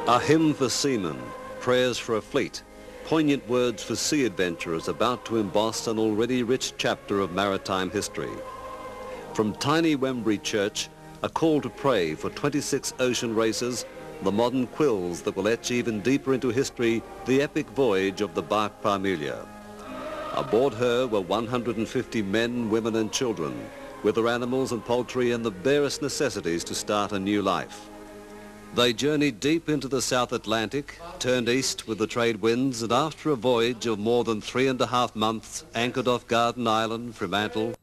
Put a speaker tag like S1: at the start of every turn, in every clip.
S1: A hymn for seamen, prayers for a fleet, poignant words for sea adventurers about to emboss an already rich chapter of maritime history. From tiny Wembury church, a call to pray for 26 ocean races, the modern quills that will etch even deeper into history the epic voyage of the bark Parmelia. Aboard her were 150 men, women and children, with their animals and poultry and the barest necessities to start a new life. They journeyed deep into the South Atlantic, turned east with the trade winds, and after a voyage of more than 3.5 months, anchored off Garden Island, Fremantle.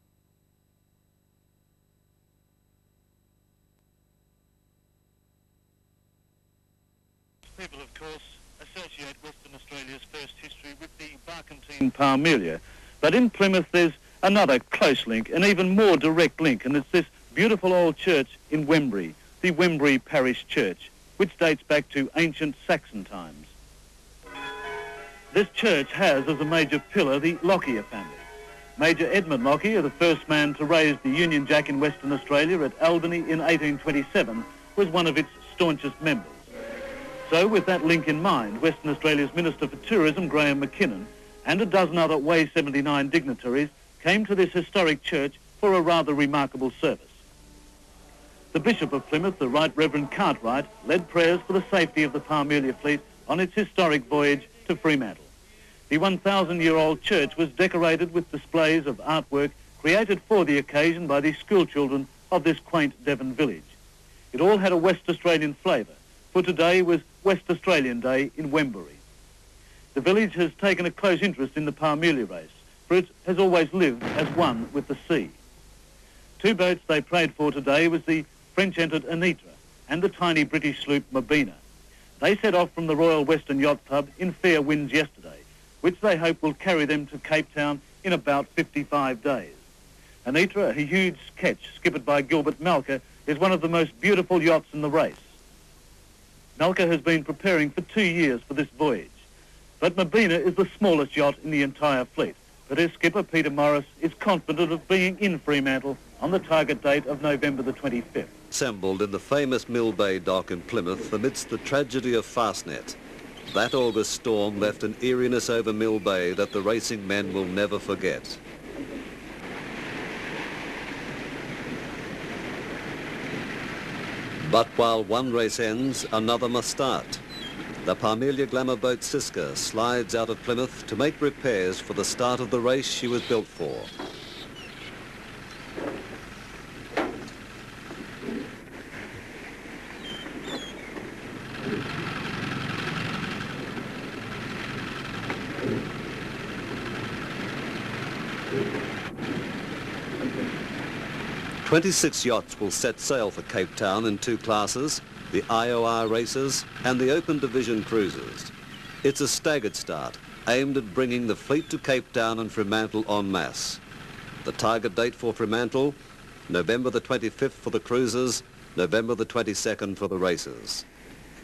S2: People, of course, associate Western Australia's first history with the barkentine Parmelia. But in Plymouth there's another close link, an even more direct link, and it's this beautiful old church in Wembury, the Wembury Parish Church, which dates back to ancient Saxon times. This church has as a major pillar the Lockyer family. Major Edmund Lockyer, the first man to raise the Union Jack in Western Australia at Albany in 1827, was one of its staunchest members. So with that link in mind, Western Australia's Minister for Tourism, Graham McKinnon, and a dozen other Way 79 dignitaries came to this historic church for a rather remarkable service. The Bishop of Plymouth, the Right Reverend Cartwright, led prayers for the safety of the Parmelia fleet on its historic voyage to Fremantle. The 1,000-year-old church was decorated with displays of artwork created for the occasion by the schoolchildren of this quaint Devon village. It all had a West Australian flavour, for today was West Australian Day in Wembury. The village has taken a close interest in the Parmelia race, for it has always lived as one with the sea. Two boats they prayed for today was the French-entered Anitra and the tiny British sloop Mabina. They set off from the Royal Western Yacht Club in fair winds yesterday, which they hope will carry them to Cape Town in about 55 days. Anitra, a huge ketch skippered by Gilbert Malka, is one of the most beautiful yachts in the race. Malka has been preparing for 2 years for this voyage, but Mabina is the smallest yacht in the entire fleet. But his skipper, Peter Morris, is confident of being in Fremantle on the target date of November the 25th.
S1: Assembled in the famous Mill Bay dock in Plymouth amidst the tragedy of Fastnet. That August storm left an eeriness over Mill Bay that the racing men will never forget. But while one race ends, another must start. The Parmelia glamour boat Siska slides out of Plymouth to make repairs for the start of the race she was built for. "26 yachts will set sail for Cape Town in 2 classes, the IOR races and the Open Division cruises. It's a staggered start, aimed at bringing the fleet to Cape Town and Fremantle en masse. The target date for Fremantle, November the 25th for the cruises, November the 22nd for the races.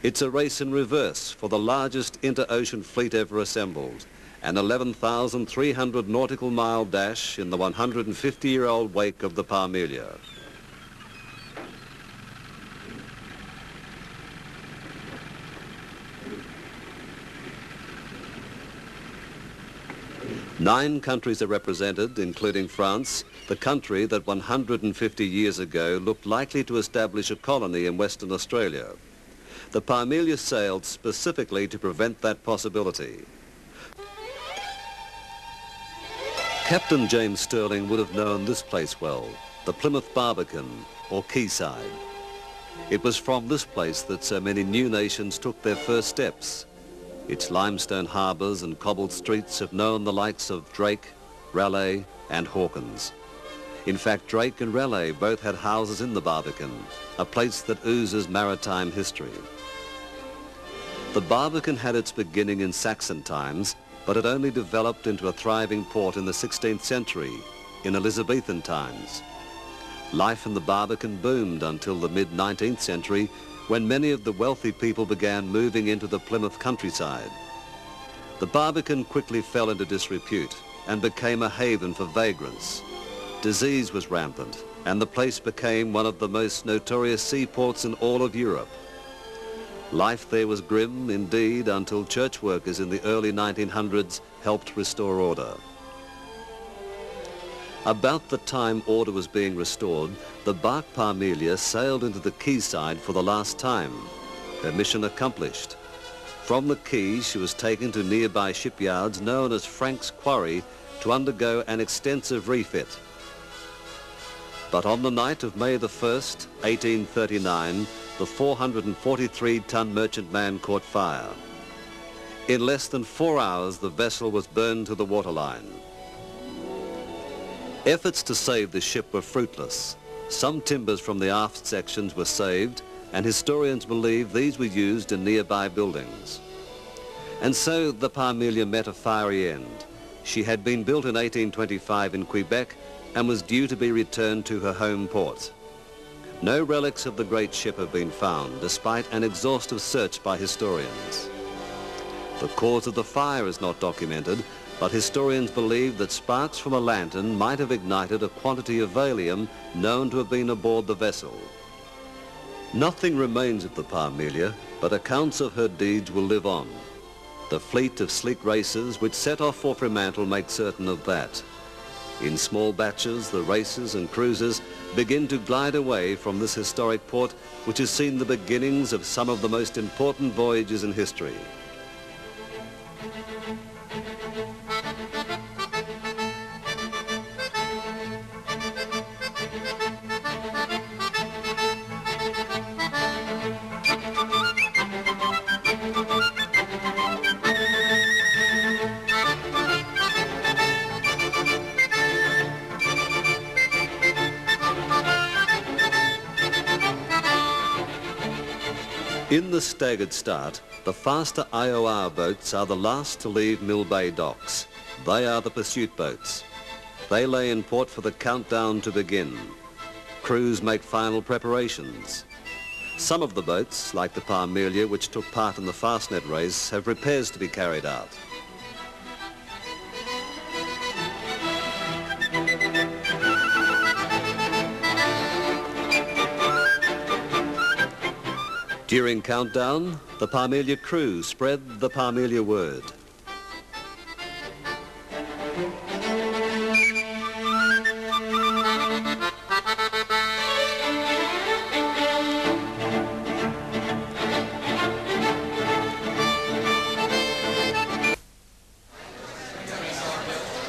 S1: It's a race in reverse for the largest inter-ocean fleet ever assembled, an 11,300 nautical mile dash in the 150-year-old wake of the Parmelia. Nine countries are represented, including France, the country that 150 years ago looked likely to establish a colony in Western Australia. The Parmelia sailed specifically to prevent that possibility. Captain James Stirling would have known this place well, the Plymouth Barbican, or Quayside. It was from this place that so many new nations took their first steps. Its limestone harbours and cobbled streets have known the likes of Drake, Raleigh and Hawkins. In fact, Drake and Raleigh both had houses in the Barbican, a place that oozes maritime history. The Barbican had its beginning in Saxon times, but it only developed into a thriving port in the 16th century, in Elizabethan times. Life in the Barbican boomed until the mid-19th century, when many of the wealthy people began moving into the Plymouth countryside. The Barbican quickly fell into disrepute and became a haven for vagrants. Disease was rampant, and the place became one of the most notorious seaports in all of Europe. Life there was grim indeed until church workers in the early 1900s helped restore order. About the time order was being restored, the bark Parmelia sailed into the quayside for the last time, her mission accomplished. From the quay, she was taken to nearby shipyards known as Frank's Quarry to undergo an extensive refit. But on the night of May the 1st, 1839, the 443-ton merchantman caught fire. In less than 4 hours, the vessel was burned to the waterline. Efforts to save the ship were fruitless. Some timbers from the aft sections were saved, and historians believe these were used in nearby buildings. And so the Parmelia met a fiery end. She had been built in 1825 in Quebec and was due to be returned to her home port. No relics of the great ship have been found, despite an exhaustive search by historians. The cause of the fire is not documented, but historians believe that sparks from a lantern might have ignited a quantity of valium known to have been aboard the vessel. Nothing remains of the Parmelia, but accounts of her deeds will live on. The fleet of sleek racers which set off for Fremantle make certain of that. In small batches, the racers and cruisers begin to glide away from this historic port, which has seen the beginnings of some of the most important voyages in history. In the staggered start, the faster IOR boats are the last to leave Mill Bay docks. They are the pursuit boats. They lay in port for the countdown to begin. Crews make final preparations. Some of the boats, like the Parmelia, which took part in the Fastnet race, have repairs to be carried out. During countdown, the Parmelia crew spread the Parmelia word.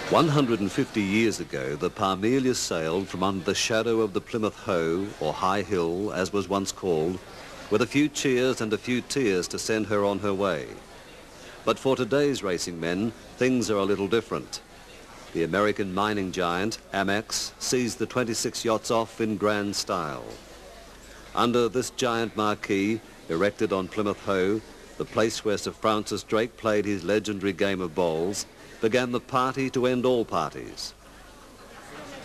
S1: "150 years ago, the Parmelia sailed from under the shadow of the Plymouth Hoe, or High Hill, as was once called, with a few cheers and a few tears to send her on her way. But for today's racing men, things are a little different. The American mining giant, Amex, sees the 26 yachts off in grand style. Under this giant marquee, erected on Plymouth Hoe, the place where Sir Francis Drake played his legendary game of bowls, began the party to end all parties.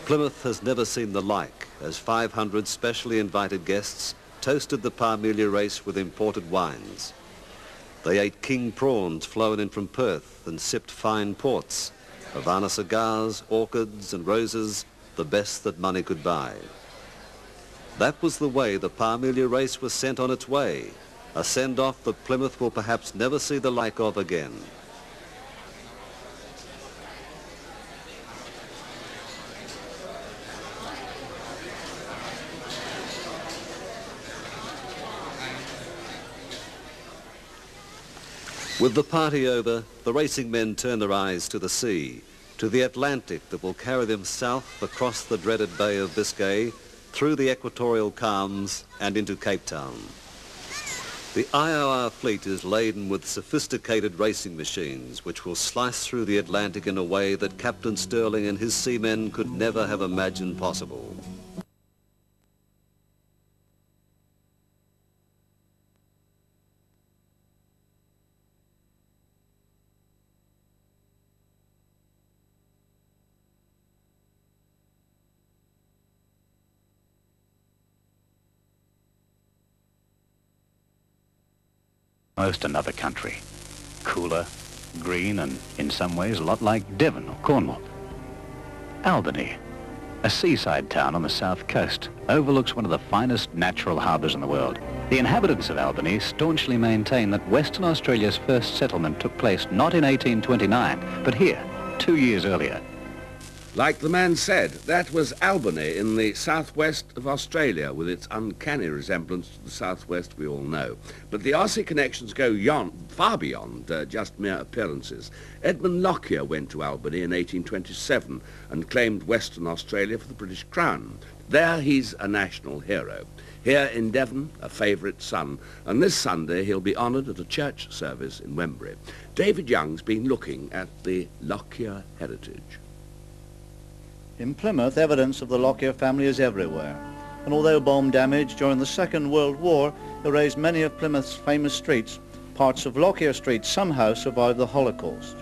S1: Plymouth has never seen the like, as 500 specially invited guests toasted the Parmelia race with imported wines. They ate king prawns flown in from Perth and sipped fine ports, Havana cigars, orchids and roses, the best that money could buy. That was the way the Parmelia race was sent on its way, a send-off that Plymouth will perhaps never see the like of again. With the party over, the racing men turn their eyes to the sea, to the Atlantic that will carry them south across the dreaded Bay of Biscay, through the equatorial calms and into Cape Town. The IOR fleet is laden with sophisticated racing machines which will slice through the Atlantic in a way that Captain Stirling and his seamen could never have imagined possible.
S3: Most another country. Cooler, green, and in some ways a lot like Devon or Cornwall. Albany, A seaside town on the south coast overlooks one of the finest natural harbours in the world. The inhabitants of Albany staunchly maintain that Western Australia's first settlement took place not in 1829, but here, 2 years earlier.
S4: Like the man said, that was Albany in the southwest of Australia, with its uncanny resemblance to the southwest we all know. But the Aussie connections go far beyond just mere appearances. Edmund Lockyer went to Albany in 1827 and claimed Western Australia for the British Crown. There he's a national hero. Here in Devon, a favourite son, and this Sunday he'll be honoured at a church service in Wembury. David Young's been looking at the Lockyer heritage.
S5: In Plymouth, evidence of the Lockyer family is everywhere, and although bomb damage during the Second World War erased many of Plymouth's famous streets, parts of Lockyer Street somehow survived the Holocaust.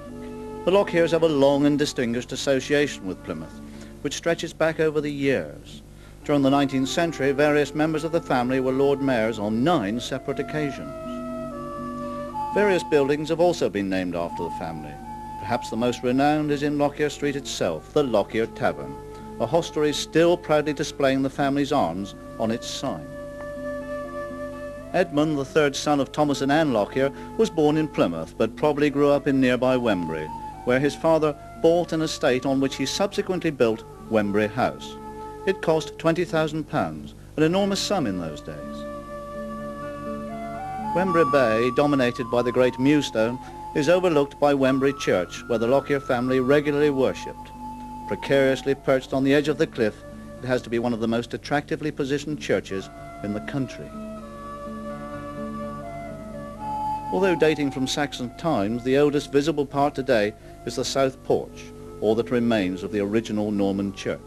S5: The Lockyers have a long and distinguished association with Plymouth, which stretches back over the years. During the 19th century, various members of the family were Lord Mayors on 9 separate occasions. Various buildings have also been named after the family. Perhaps the most renowned is in Lockyer Street itself, the Lockyer Tavern, a hostelry still proudly displaying the family's arms on its sign. Edmund, the third son of Thomas and Anne Lockyer, was born in Plymouth, but probably grew up in nearby Wembury, where his father bought an estate on which he subsequently built Wembury House. It cost £20,000, an enormous sum in those days. Wembury Bay, dominated by the Great Mewstone, is overlooked by Wembury Church, where the Lockyer family regularly worshipped. Precariously perched on the edge of the cliff, it has to be one of the most attractively positioned churches in the country. Although dating from Saxon times, the oldest visible part today is the south porch, all that remains of the original Norman church.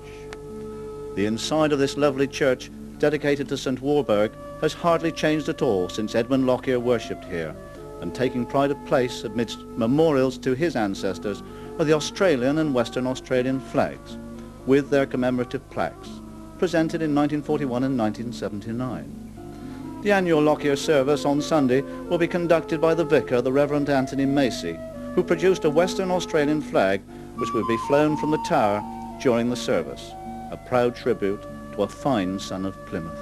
S5: The inside of this lovely church, dedicated to St. Warburg, has hardly changed at all since Edmund Lockyer worshipped here, and taking pride of place amidst memorials to his ancestors are the Australian and Western Australian flags, with their commemorative plaques, presented in 1941 and 1979. The annual Lockyer service on Sunday will be conducted by the vicar, the Reverend Anthony Macy, who produced a Western Australian flag which will be flown from the tower during the service, a proud tribute to a fine son of Plymouth.